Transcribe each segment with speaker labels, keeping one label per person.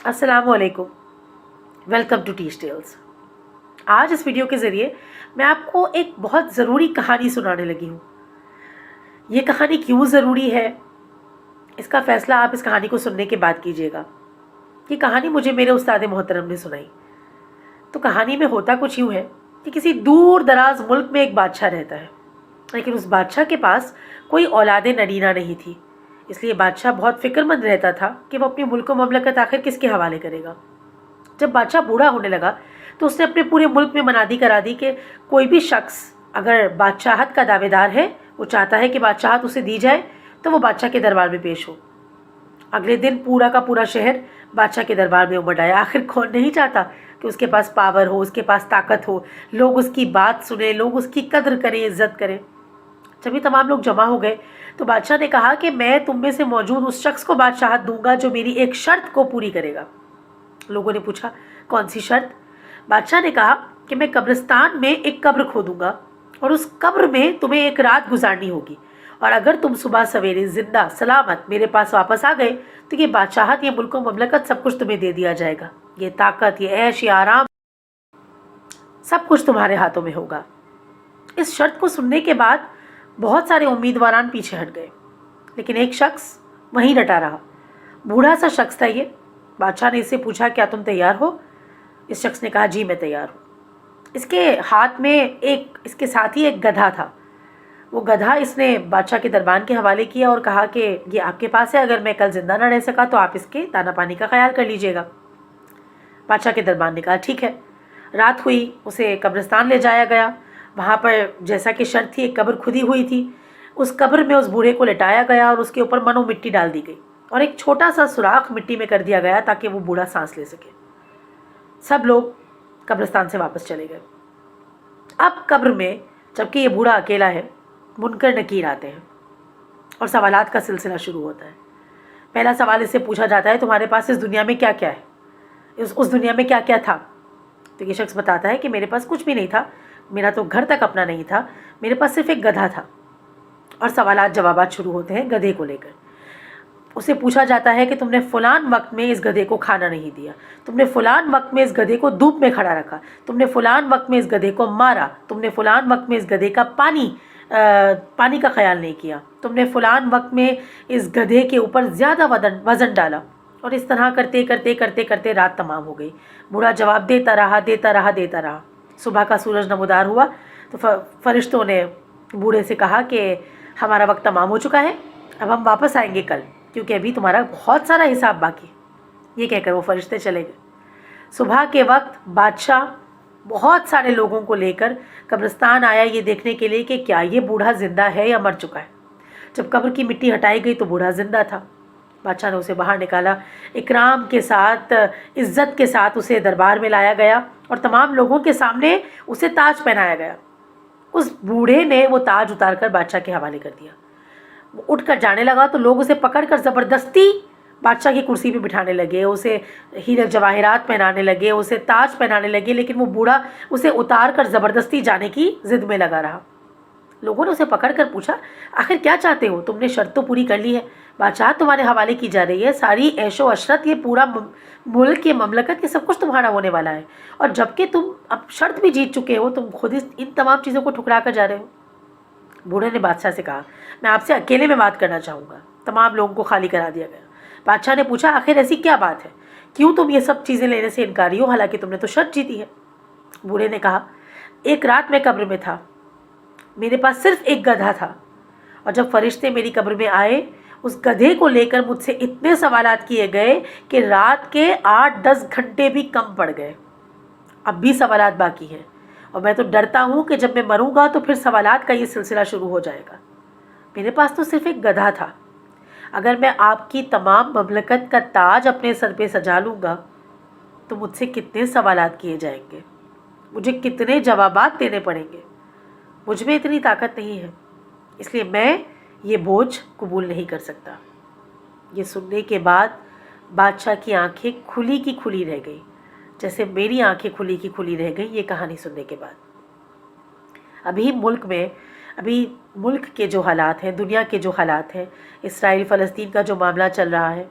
Speaker 1: अस्सलाम वालेकुम, welcome to teach tales. आज इस वीडियो के ज़रिए मैं आपको एक बहुत ज़रूरी कहानी सुनाने लगी हूँ। ये कहानी क्यों ज़रूरी है, इसका फ़ैसला आप इस कहानी को सुनने के बाद कीजिएगा। ये कहानी मुझे मेरे उस्ताद मोहतरम ने सुनाई। तो कहानी में होता कुछ यूँ है कि किसी दूर दराज मुल्क में एक बादशाह रहता है, लेकिन उस बादशाह के पास कोई औलाद नरीना नहीं थी। इसलिए बादशाह बहुत फ़िक्रमंद रहता था कि वो अपनी मुल्क व ममलकत आखिर किसके हवाले करेगा। जब बादशाह बूढ़ा होने लगा तो उसने अपने पूरे मुल्क में मनादी करा दी कि कोई भी शख्स अगर बादशाहत का दावेदार है, वो चाहता है कि बादशाहत उसे दी जाए, तो वो बादशाह के दरबार में पेश हो। अगले दिन पूरा का पूरा शहर बादशाह के दरबार में उमड़ आया। आखिर कौन नहीं चाहता कि उसके पास पावर हो, उसके पास ताकत हो, लोग उसकी बात सुने, लोग उसकी कद्र करें, इज्जत करें। जब ये तमाम लोग जमा हो गए तो बादशाह ने कहा कि मैं तुम में से मौजूद उस शख्स को बादशाहत दूंगा जो मेरी एक शर्त को पूरी करेगा। लोगों ने पूछा, कौन सी शर्त? बादशाह ने कहा कि मैं कब्रिस्तान में एक कब्र खोदूंगा और उस कब्र में तुम्हें एक रात गुजारनी होगी, और अगर तुम सुबह सवेरे जिंदा सलामत मेरे पास वापस आ गए तो ये बादशाहत, ये मुल्क ममलकत सब कुछ तुम्हें दे दिया जाएगा। ये ताकत, ये ऐश, ये आराम सब कुछ तुम्हारे हाथों में होगा। इस शर्त को सुनने के बाद बहुत सारे उम्मीदवारान पीछे हट गए, लेकिन एक शख्स वहीं डटा रहा। बूढ़ा सा शख्स था ये। बादशाह ने इससे पूछा, क्या तुम तैयार हो? इस शख्स ने कहा, जी मैं तैयार हूँ। इसके हाथ में इसके साथ ही एक गधा था। वो गधा इसने बादशाह के दरबार के हवाले किया और कहा कि ये आपके पास है, अगर मैं कल जिंदा ना रह सका तो आप इसके दाना पानी का ख्याल कर लीजिएगा। बादशाह के दरबार ने कहा, ठीक है। रात हुई, उसे कब्रिस्तान ले जाया गया। वहाँ पर जैसा कि शर्त थी, एक कब्र खुदी हुई थी। उस कब्र में उस बूढ़े को लिटाया गया और उसके ऊपर मनो मिट्टी डाल दी गई और एक छोटा सा सुराख मिट्टी में कर दिया गया ताकि वो बूढ़ा सांस ले सके। सब लोग कब्रिस्तान से वापस चले गए। अब कब्र में जबकि ये बूढ़ा अकेला है, मुनकर नकीर आते हैं और सवालात का सिलसिला शुरू होता है। पहला सवाल इससे पूछा जाता है, तुम्हारे पास इस दुनिया में क्या क्या है, उस दुनिया में क्या क्या था? तो ये शख्स बताता है कि मेरे पास कुछ भी नहीं था, मेरा तो घर तक अपना नहीं था, मेरे पास सिर्फ एक गधा था। और सवालात जवाबात शुरू होते हैं गधे को लेकर। उसे पूछा जाता है कि तुमने फ़लान वक्त में इस गधे को खाना नहीं दिया, तुमने फ़लान वक्त में इस गधे को धूप में खड़ा रखा, तुमने फ़लान वक्त में इस गधे को मारा, तुमने फ़लान वक्त में इस गधे का पानी का ख्याल नहीं किया, तुमने फ़लान वक्त में इस गधे के ऊपर ज़्यादा वज़न डाला। और इस तरह करते करते करते करते रात तमाम हो गई। बूढ़ा जवाब देता रहा, देता रहा, देता रहा। सुबह का सूरज नमूदार हुआ तो फरिश्तों ने बूढ़े से कहा कि हमारा वक्त तमाम हो चुका है, अब हम वापस आएंगे कल, क्योंकि अभी तुम्हारा बहुत सारा हिसाब बाकी। ये कहकर वो फरिश्ते चले गए। सुबह के वक्त बादशाह बहुत सारे लोगों को लेकर कब्रिस्तान आया ये देखने के लिए कि क्या ये बूढ़ा ज़िंदा है या मर चुका है। जब कब्र की मिट्टी हटाई गई तो बूढ़ा ज़िंदा था। बादशाह ने उसे बाहर निकाला, इकराम के साथ, इज़्ज़त के साथ उसे दरबार में लाया गया और तमाम लोगों के सामने उसे ताज पहनाया गया। उस बूढ़े ने वो ताज उतार कर बादशाह के हवाले कर दिया। वो उठ कर जाने लगा तो लोग उसे पकड़कर ज़बरदस्ती बादशाह की कुर्सी पे बिठाने लगे, उसे हीरे जवाहरात पहनाने लगे, उसे ताज पहनाने लगे, लेकिन वो बूढ़ा उसे उतार कर ज़बरदस्ती जाने की ज़िद में लगा रहा। लोगों ने उसे पकड़ कर पूछा, आखिर क्या चाहते हो? तुमने शर्त तो पूरी कर ली है, बादशाह तुम्हारे हवाले की जा रही है, सारी ऐशो अशरत, ये पूरा मुल्क, ये ममलकत, ये सब कुछ तुम्हारा होने वाला है, और जबकि तुम अब शर्त भी जीत चुके हो, तुम खुद इन तमाम चीज़ों को ठुकरा कर जा रहे हो। बूढ़े ने बादशाह से कहा, मैं आपसे अकेले में बात करना चाहूँगा। तमाम लोगों को खाली करा दिया गया। बादशाह ने पूछा, आखिर ऐसी क्या बात है, क्यों तुम ये सब चीज़ें लेने से इनकारी हो, हालांकि तुमने तो शर्त जीती है? बूढ़े ने कहा, एक रात मैं कब्र में था, मेरे पास सिर्फ एक गधा था, और जब फरिश्ते मेरी कब्र में आए, उस गधे को लेकर मुझसे इतने सवालात किए गए कि रात के 8-10 घंटे भी कम पड़ गए। अब भी सवालात बाकी हैं और मैं तो डरता हूँ कि जब मैं मरूंगा तो फिर सवालात का ये सिलसिला शुरू हो जाएगा। मेरे पास तो सिर्फ एक गधा था, अगर मैं आपकी तमाम ममलकत का ताज अपने सर पे सजा लूँगा तो मुझसे कितने सवालात किए जाएंगे, मुझे कितने जवाबात देने पड़ेंगे। मुझ में इतनी ताकत नहीं है, इसलिए मैं ये बोझ कबूल नहीं कर सकता। ये सुनने के बाद बादशाह की आंखें खुली की खुली रह गई, जैसे मेरी आंखें खुली की खुली रह गई ये कहानी सुनने के बाद। अभी मुल्क के जो हालात हैं, दुनिया के जो हालात हैं, इसराइल फ़लस्तीन का जो मामला चल रहा है,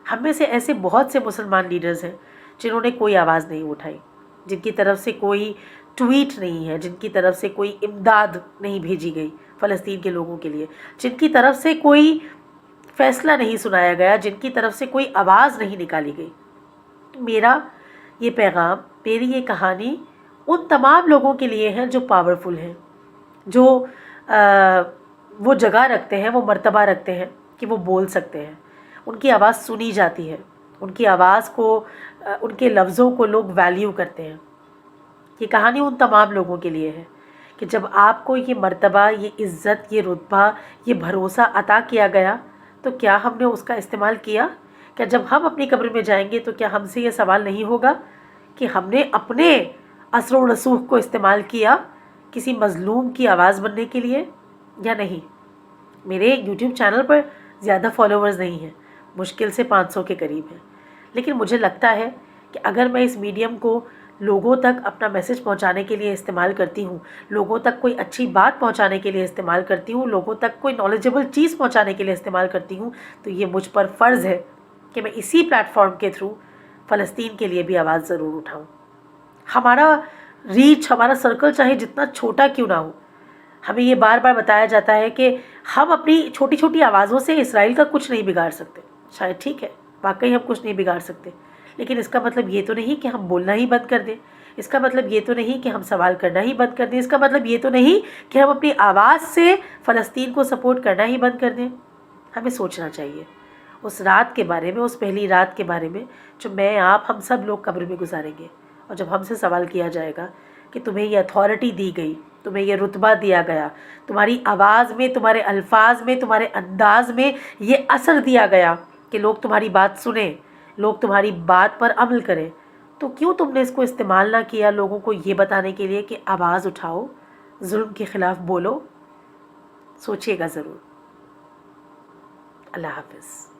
Speaker 1: हम में से ऐसे बहुत से मुसलमान लीडर्स हैं जिन्होंने कोई आवाज़ नहीं उठाई, जिनकी तरफ से कोई ट्वीट नहीं है, जिनकी तरफ से कोई इमदाद नहीं भेजी गई फ़लस्तीन के लोगों के लिए, जिनकी तरफ से कोई फ़ैसला नहीं सुनाया गया, जिनकी तरफ से कोई आवाज़ नहीं निकाली गई। मेरा ये पैगाम, मेरी ये कहानी उन तमाम लोगों के लिए है जो पावरफुल हैं, जो वो जगह रखते हैं, वो मर्तबा रखते हैं कि वो बोल सकते हैं, उनकी आवाज़ सुनी जाती है, उनकी आवाज़ को, उनके लफ्ज़ों को लोग वैल्यू करते हैं। ये कहानी उन तमाम लोगों के लिए है कि जब आपको ये मर्तबा, ये इज़्ज़त, ये रुतबा, ये भरोसा अता किया गया तो क्या हमने उसका इस्तेमाल किया? क्या जब हम अपनी कब्र में जाएंगे तो क्या हमसे ये सवाल नहीं होगा कि हमने अपने असर व रसूख को इस्तेमाल किया किसी मज़लूम की आवाज़ बनने के लिए या नहीं? मेरे यूट्यूब चैनल पर ज़्यादा फॉलोअर्स नहीं हैं, मुश्किल से 500 के करीब हैं, लेकिन मुझे लगता है कि अगर मैं इस मीडियम को लोगों तक अपना मैसेज पहुंचाने के लिए इस्तेमाल करती हूं, लोगों तक कोई अच्छी बात पहुंचाने के लिए इस्तेमाल करती हूं, लोगों तक कोई नॉलेजेबल चीज़ पहुंचाने के लिए इस्तेमाल करती हूं, तो ये मुझ पर फ़र्ज़ है कि मैं इसी प्लेटफॉर्म के थ्रू फ़लस्तीन के लिए भी आवाज़ ज़रूर उठाऊँ। हमारा रीच, हमारा सर्कल चाहे जितना छोटा क्यों ना हो, हमें ये बार बार बताया जाता है कि हम अपनी छोटी छोटी आवाज़ों से इसराइल का कुछ नहीं बिगाड़ सकते। शायद ठीक है, वाकई हम कुछ नहीं बिगाड़ सकते, लेकिन इसका मतलब ये तो नहीं कि हम बोलना ही बंद कर दें, इसका मतलब ये तो नहीं कि हम सवाल करना ही बंद कर दें, इसका मतलब ये तो नहीं कि हम अपनी आवाज़ से फ़लस्तीन को सपोर्ट करना ही बंद कर दें। हमें सोचना चाहिए उस रात के बारे में, उस पहली रात के बारे में जो मैं, आप, हम सब लोग कब्र में गुजारेंगे, और जब हमसे सवाल किया जाएगा कि तुम्हें ये अथॉरिटी दी गई, तुम्हें ये रुतबा दिया गया, तुम्हारी आवाज़ में, तुम्हारे अल्फाज में, तुम्हारे अंदाज में ये असर दिया गया कि लोग तुम्हारी बात सुने, लोग तुम्हारी बात पर अमल करें, तो क्यों तुमने इसको इस्तेमाल ना किया लोगों को ये बताने के लिए कि आवाज़ उठाओ, जुल्म के ख़िलाफ़ बोलो? सोचिएगा ज़रूर। अल्लाह हाफ़िज़।